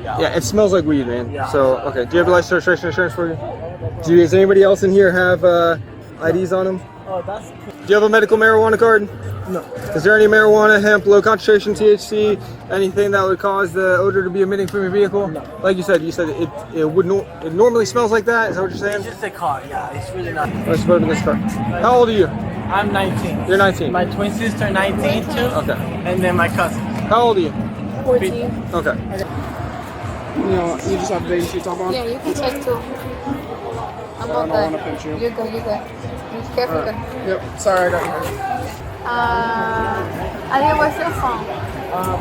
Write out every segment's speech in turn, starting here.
Yeah. Yeah, it smells like weed, man. Yeah. So, okay. Do you have a license, registration, insurance for you? Does anybody else in here have IDs on them? Oh, that's cool. Do you have a medical marijuana card? No. Is there any marijuana, hemp, low concentration THC, anything that would cause the odor to be emitting from your vehicle? No. Like you said it normally smells like that. Is that what you're saying? It's just a car, yeah. It's really not. Let's put it in this car. How old are you? I'm 19. You're 19. My twin sister 19 too. Okay. And then my cousin. How old are you? 14. Okay. You know, you just have baby sheets on? Yeah, you can check too. I'm I don't okay. want to pinch you. You're good, you're good. Be careful. All right. Yep, sorry I got hurt. Adia, where's your phone?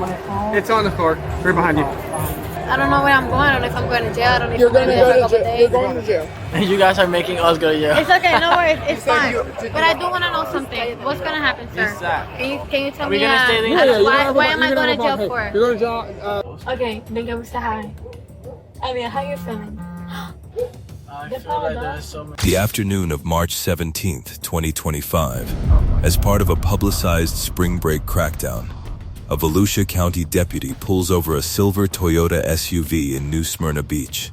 My phone. It's on the car, right behind you. I don't know where I'm going. I don't know if I'm going to jail. I don't know if You're I'm going to jail for a go to couple jail. days. You're going to jail. You guys are making us go to jail. It's okay, no worries. It's fine. you. But I do want to know something. What's going to happen, sir? What's that? Can you tell Are we me gonna stay there? why am I going to jail for? You're going to jail. Okay, then go say hi. Adia, how you feeling? I feel like there's so much. The afternoon of March 17th, 2025, as part of a publicized spring break crackdown, a Volusia County deputy pulls over a silver Toyota SUV in New Smyrna Beach.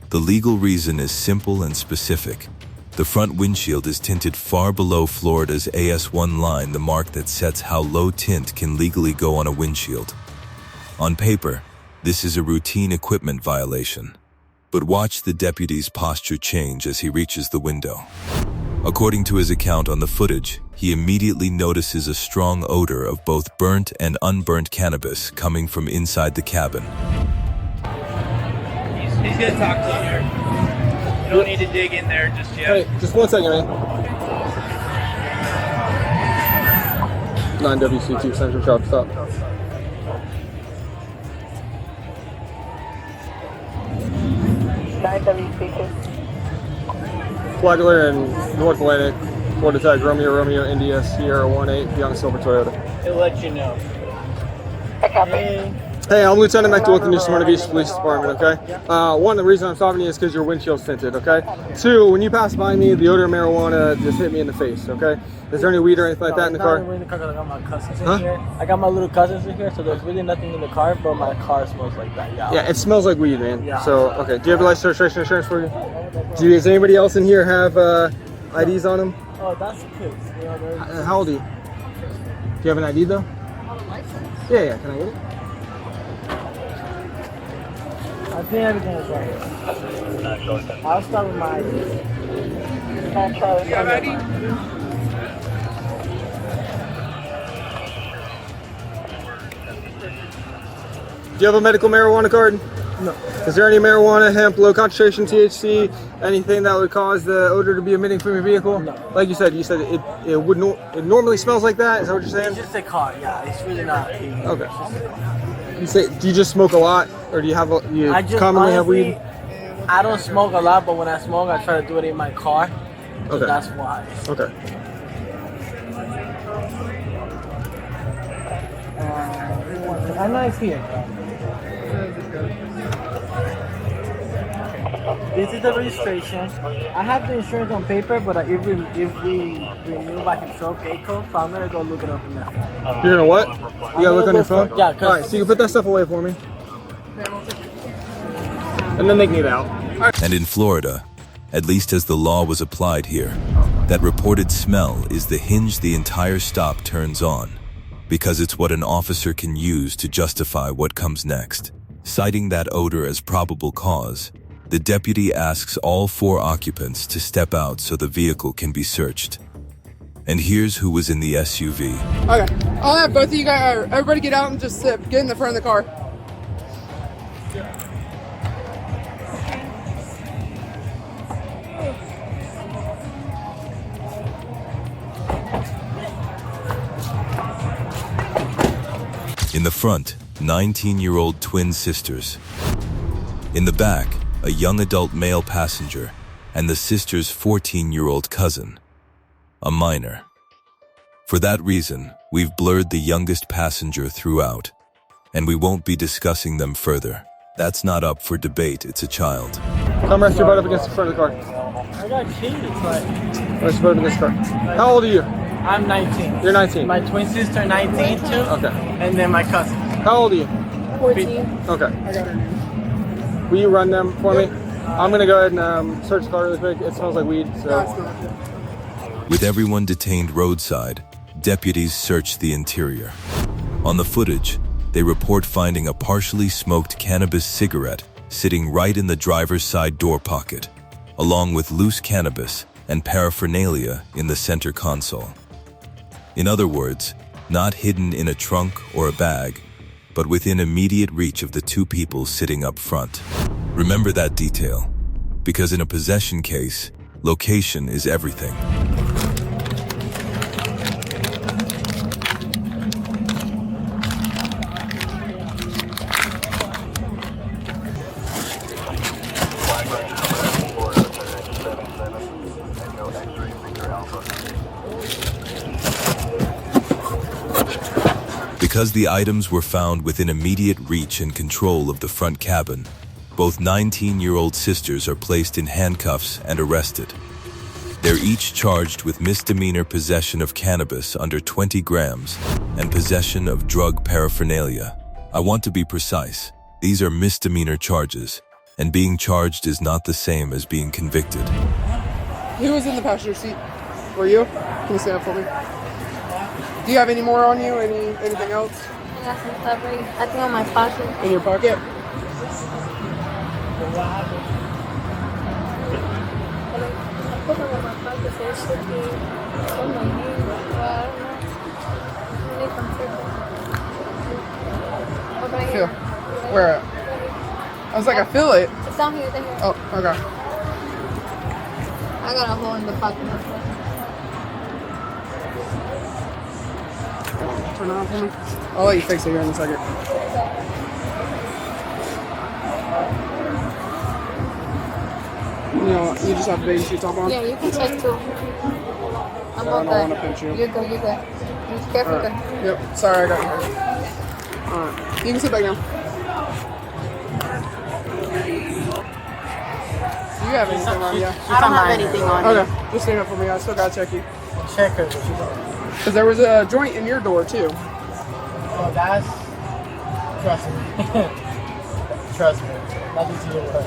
The legal reason is simple and specific. The front windshield is tinted far below Florida's AS1 line, the mark that sets how low tint can legally go on a windshield. On paper, this is a routine equipment violation. But watch the deputy's posture change as he reaches the window. According to his account on the footage, he immediately notices a strong odor of both burnt and unburnt cannabis coming from inside the cabin. He's gonna talk to you here. You don't need to dig in there just yet. Hey, just 1 second, man. 9WC2 Central Shop, stop. Flagler and North Atlantic, Florida Tag, Romeo, India, Sierra 18, young silver Toyota. He'll let you know. Hey, I'm Lieutenant McDowell with the New Smyrna Beach Police Department, okay? One, the reason I'm stopping you is because your windshield's tinted, okay? Two, when you pass by me, the odor of marijuana just hit me in the face, okay? Is there any weed or anything like that in the car? I got my cousins in here. I got my little cousins in here, so there's really nothing in the car, but my car smells like that, yeah. Yeah, it smells like weed, man. Yeah. So, okay. Do you have a license, registration, insurance for you? Does anybody else in here have IDs on them? Oh, that's kids. You know, How old are you? Do you have an ID though? Yeah, can I get it? I think everything is right. I'll start with my ID. You have ID? Do you have a medical marijuana card? No. Is there any marijuana, hemp, low concentration THC, anything that would cause the odor to be emitting from your vehicle? No. Like you said it normally smells like that. Is that what you're saying? It's just a car, yeah. It's really not. Okay. Do you just smoke a lot, or do you have I just commonly have honestly, weed? I don't smoke a lot, but when I smoke, I try to do it in my car. So Okay. that's why. Okay. I'm not here. This is the registration. I have the insurance on paper, but if we renew by himself, Geico, so I'm gonna go look it up in there. You're gonna what? You gotta look on your phone? Yeah. All right, so you can put that stuff away for me. And then they can get out. And in Florida, at least as the law was applied here, that reported smell is the hinge the entire stop turns on, because it's what an officer can use to justify what comes next. Citing that odor as probable cause, the deputy asks all 4 occupants to step out so the vehicle can be searched. And here's who was in the SUV. Okay. I'll have both of you guys, everybody get out and just get in the front of the car. In the front, 19-year-old twin sisters. In the back, a young adult male passenger and the sister's 14-year-old cousin, a minor. For that reason, we've blurred the youngest passenger throughout, and we won't be discussing them further. That's not up for debate, it's a child. Come rest your butt up against the front of the car. I got kids, like. Rest your butt up against the car. How old are you? I'm 19. You're 19. My twin sister 19 too. Okay. And then my cousin. How old are you? 14. Okay. I got her name. Will you run them for me? I'm gonna go ahead and search the car really quick. It smells like weed, so. With everyone detained roadside, deputies search the interior. On the footage, they report finding a partially smoked cannabis cigarette sitting right in the driver's side door pocket, along with loose cannabis and paraphernalia in the center console. In other words, not hidden in a trunk or a bag, but within immediate reach of the two people sitting up front. Remember that detail, because in a possession case, location is everything. Because the items were found within immediate reach and control of the front cabin, both 19-year-old sisters are placed in handcuffs and arrested. They're each charged with misdemeanor possession of cannabis under 20 grams and possession of drug paraphernalia. I want to be precise. These are misdemeanor charges, and being charged is not the same as being convicted. Who was in the passenger seat? Were you? Can you stand up for me? Do you have any more on you? Anything else? I got some stuff right. I think on my pocket. In your pocket? I put them in my pocket, so it should be on my name. I don't know. Over Feel. here. Where at? I was like, I feel it. It's down here, down here. Oh, okay. I got a hole in the pocket. Turn it on for me. I'll let you fix it here in a second. You know, you just have baby shoes top on? Yeah, you can check too. I'm I don't okay. want to pinch you. You're good, you're good. Be careful. All right. Yep, sorry I got you hurt. Alright, you can sit back down. Do you have anything on you? I don't have anything on me. Okay, just stand up for me. I still gotta check you. Check her, but she's on. Because there was a joint in your door too. Oh, that's... Trust me. Trust me. Nothing to do with her.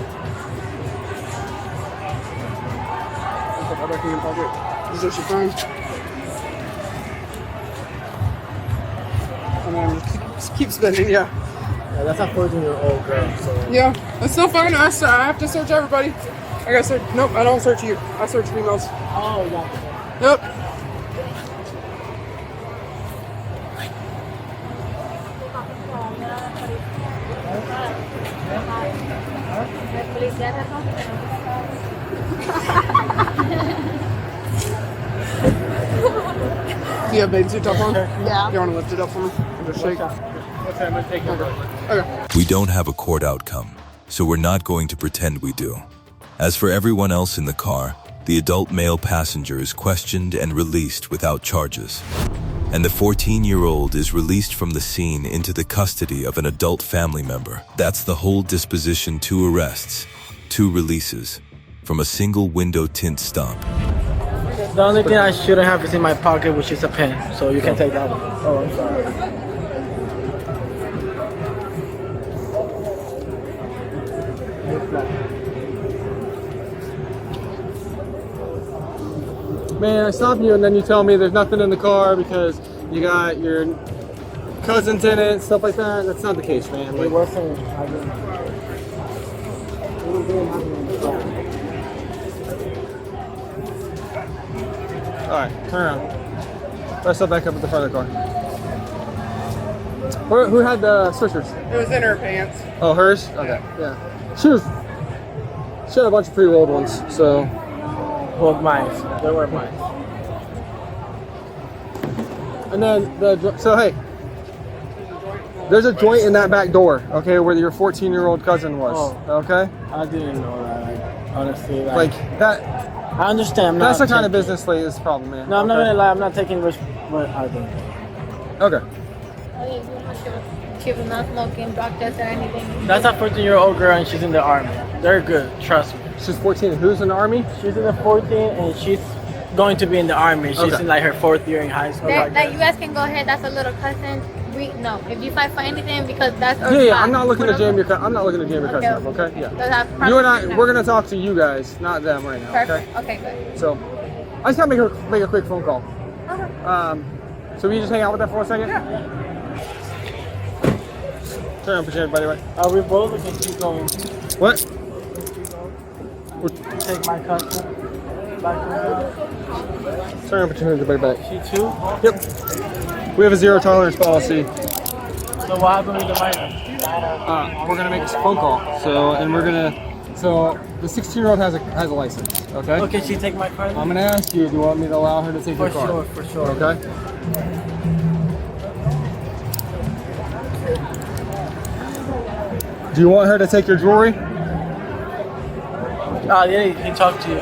Put that back in your pocket. Is this your phone? And then just keep spinning, yeah. Yeah, that's a 14-year-old girl, so... Yeah, it's still fine. I have to search everybody. I gotta search. Nope, I don't search you. I search females. Oh, yeah. Yep. Do you have bathing suit top on? Yeah. You want to lift it up for me? And just shake? Okay, I'm gonna take it. Okay. We don't have a court outcome, so we're not going to pretend we do. As for everyone else in the car, the adult male passenger is questioned and released without charges. And the 14-year-old is released from the scene into the custody of an adult family member. That's the whole disposition: 2 arrests, 2 releases, from a single window tint stop. The only thing I shouldn't have is in my pocket, which is a pen, so you can take that one. Oh, I'm sorry. Man, I stop you and then you tell me there's nothing in the car because you got your cousins in it, stuff like that. That's not the case, man. It Like, wasn't. alright, turn around. Rest up back up at the front of the car. Who had the swishers? It was in her pants. Oh, hers? Okay, yeah. She had a bunch of pre-rolled ones, so. Well, mine. They were mine. And then so hey, there's a joint in that back door, okay, where your 14-year-old cousin was. Oh. Okay? I didn't know that. Like, honestly, Like that. I understand. That's the kind of business like is the problem, man. No, I'm not Okay? gonna lie. I'm not taking risks, but I think. Okay. She was not smoking, drug test or anything. That's a 14-year-old girl, and she's in the army. They're good. Trust me. She's 14. Who's in the army? She's in the 14, and she's going to be in the army. She's Okay. in like her 4th year in high school. That, like that that. you guys can go ahead. That's a little cousin. No. If you find anything, because that's our Yeah, spot. I'm not looking to jam your. I'm not looking to jam your Okay. customer. Okay. Yeah. Does have You and I, processing we're gonna talk to you guys, not them right now. Perfect. Okay. Okay, good. So, I just gotta make a quick phone call. So we just hang out with that for a second. Yeah. Turn on pretend, by the way. Are we both looking to keep going? What? Take my customer back to Turn on pretend to back. She too? Yep. We have a zero tolerance policy. So what happened with the minor? We're gonna make a phone call. So the 16-year-old has a license. Okay. Okay, she take my car? I'm gonna ask you. Do you want me to allow her to take your car? For sure. Okay. Do you want her to take your jewelry? Oh yeah, he talked to you.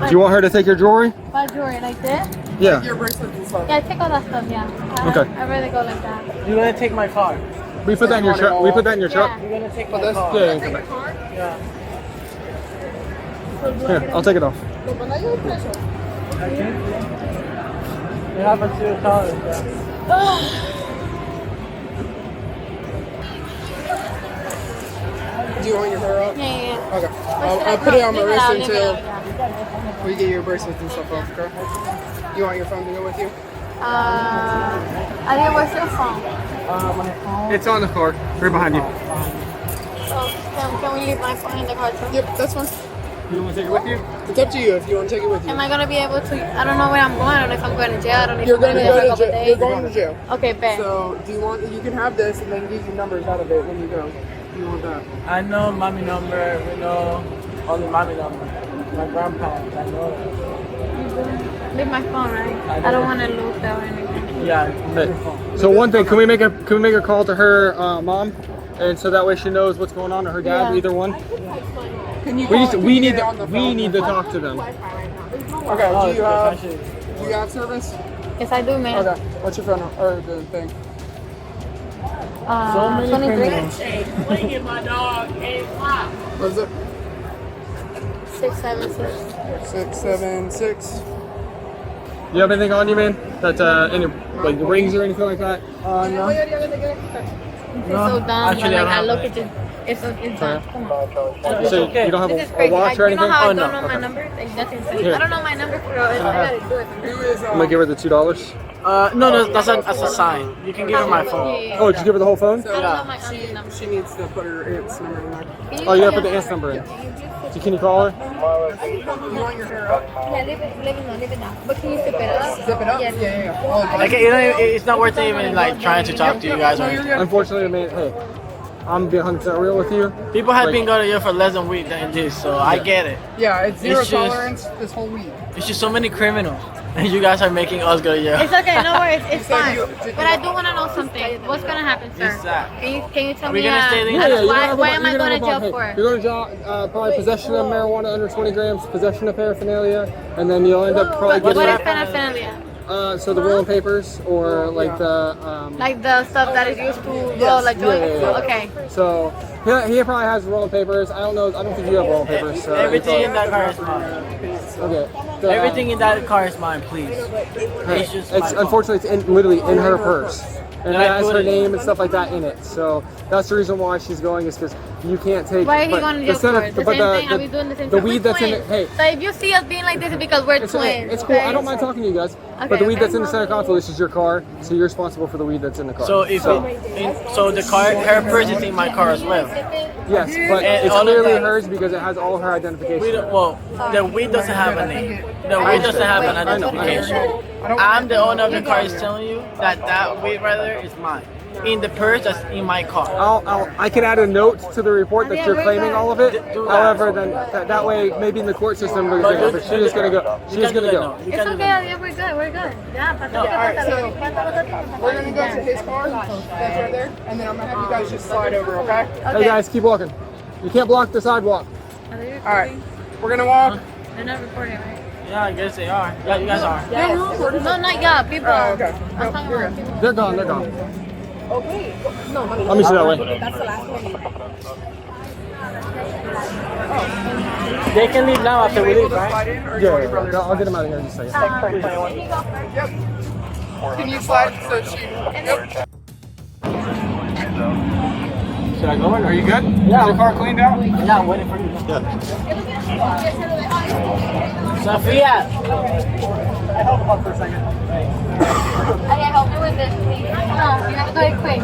Do you want her to take your jewelry? What jewelry, like this? Yeah. Your bracelet and stuff. Yeah, take all that stuff, yeah. Okay. I'd rather go like that. You're gonna take my car. We put that in your truck. We put that in your truck. You're gonna take my that's- car. Yeah. Come back. Yeah. Here, I'll take it off. You have a zero tolerance. Do you want your hair up? Yeah. Okay. I'll put it on my wrist until we get your bracelets and stuff off, okay? You want your phone to go with you? I didn't where's your phone? My phone. It's on the car, right behind you. So, can we leave my phone in the car too? Yep, that's fine. You want to take it with you? It's up to you if you want to take it with you. Am I gonna be able to? I don't know where I'm going. I don't know if I'm going to jail. I don't know if You're I'm going to jail for a go to couple jail. days. You're going to jail. Okay, bet. So, do you want? You can have this and then get your numbers out of it when you go. Do you want that? I know mommy number. We know only mommy number. My grandparents. I know that. Leave my phone, right? I don't want to lose that or anything. Yeah. Hey, so one thing, can we make a call to her mom, and so that way she knows what's going on, or her dad, Yeah. either one. Can you? We need get it on the phone? to talk to them. Okay. Oh, Do you especially- have service? Yes, I do, man. Okay. What's your phone number or the thing? So many 23, criminals. What is it? 676. 676. You have anything on you, man? That any like rings or anything like that? No. It's so dumb. Actually, but, like, I I don't look have at it. It's dumb. Come on. It's So okay. you don't have This is a crazy. watch or You know anything? how I Oh, don't no. know my Okay. number? Like, that's insane. Here. I don't know my number for real. I gotta do it. Who is? I'm gonna give her the $2. No, that's a sign. You can give her my phone. Yeah. Oh, did you give her the whole phone? I don't know my auntie's number. She needs to put her aunt's number in there. Oh, you gotta put the aunt's number in. So can you call her? You want your hair up? Yeah, leave it now. But can you zip it up? Zip it up? Yes. Yeah. Like, you know, it's not worth even like trying to talk to you guys or anything. Unfortunately, man, hey, I'm being 100% real with you. People have Like- been going to jail for less than a week than this, so I get it. Yeah, it's zero It's just- tolerance this whole week. It's just so many criminals, and you guys are making us go to jail. It's okay, no worries, it's So fine. you- But I do want to know something. What's gonna happen, sir? What's that? Can you tell Are we me? gonna stay there? Yeah, you're gonna have a Why bond- am I you're gonna going to have a jail bond. for? Hey, you're going to jail probably possession of marijuana under 20 grams, possession of paraphernalia, and then you'll end up probably What getting is paraphernalia? so the rolling papers or like the Like the stuff that is used to roll like joints? yeah. Okay. So he probably has rolling papers. I don't know. I don't think you have rolling papers. So Everything in that car is mine. Okay. So, Everything in that car is mine, please. hey, It's just it's my unfortunately it's literally in her purse, and it And I has put her it- name and stuff like that in it. So that's the reason why she's going is because you can't take. Why are you but going to the jail for? Senate- The same but thing? Are we doing the same the thing? weed We're that's in it. twins. Hey. So if you see us being like this, it's because we're It's okay. twins. It's cool. okay? I don't mind talking to you guys. Okay, But the weed okay. that's in the center console, this is your car, so you're responsible for the weed that's in the car. So if so the car, her purse is in my car as well. yes, but And it's all of clearly that- hers because it has all her We identification. don't, well, the weed doesn't have a name. The weed doesn't have an identification. I'm the owner of the car is telling you that weed right there is mine. In the purse that's in my car. I can add a note to the report that Yeah, you're we're claiming good. all of it. Do that. However, then that way maybe in the court system, but she's just gonna go. She's just gonna go. It's okay, yeah, we're good, we're good. Yeah, Alright, so we're gonna go to his car. That's right there, and then I'm gonna have you guys just slide over, okay? Hey guys, keep walking. You can't block the sidewalk. All right, we're gonna walk. They're not recording, right? Yeah, I guess they are. Yeah, you guys are. Yeah, we're recording. No, not y'all, people. Oh, okay. I'm talking about people. They're gone. They're gone. Okay. No, honey. Let me see that way. That's the last one. They can leave now after we leave, right? Slide in, or Yeah, you want your I'll get him out of here in just a second. Yep. Can you slide so she? Yep. Should I go in? Are you good? Yeah. Is your car cleaned out? Yeah, I'm waiting for you. Sophia! I help him up for a second. I can help you with this, please. No, you have to do it quick.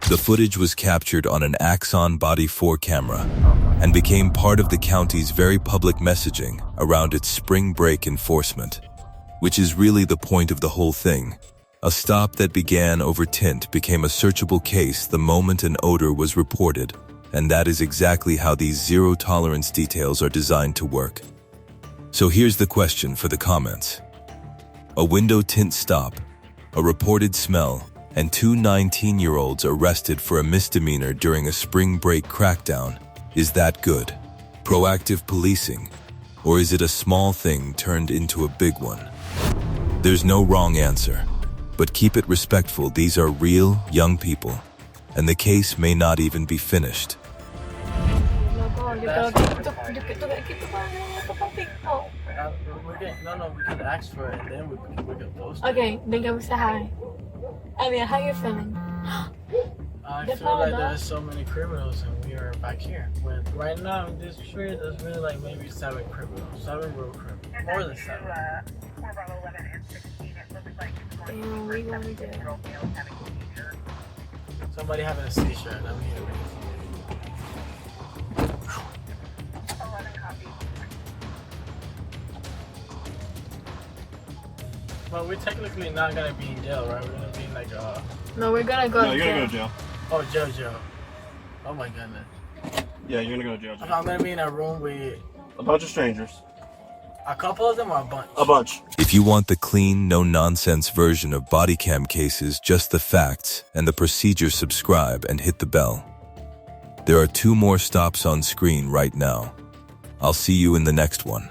The footage was captured on an Axon Body 4 camera and became part of the county's very public messaging around its spring break enforcement, which is really the point of the whole thing. A stop that began over tint became a searchable case the moment an odor was reported, and that is exactly how these zero-tolerance details are designed to work. So here's the question for the comments. A window tint stop, a reported smell, and two 19-year-olds arrested for a misdemeanor during a spring break crackdown. Is that good? Proactive policing? Or is it a small thing turned into a big one? There's no wrong answer, but keep it respectful. These are real, young people, and the case may not even be finished. No, we can ask for it and then we can post it. Okay, then go say hi. I mean, how you feeling? I feel like there's so many criminals and we are back here. When right now in this street, there's really like maybe 7 criminals, 7 real criminals, more than 7. Damn, we going to jail. Somebody having a seizure and I'm here. But we're technically not gonna be in jail, right? We're gonna be in like a... No, we're gonna go No, you're gonna go to jail. Oh, jail. Oh my goodness. Yeah, you're gonna go to jail. I'm gonna be in a room with... A bunch of strangers. A couple of them or a bunch? A bunch. If you want the clean, no-nonsense version of Bodycam cases, just the facts and the procedure, subscribe and hit the bell. There are 2 more stops on screen right now. I'll see you in the next one.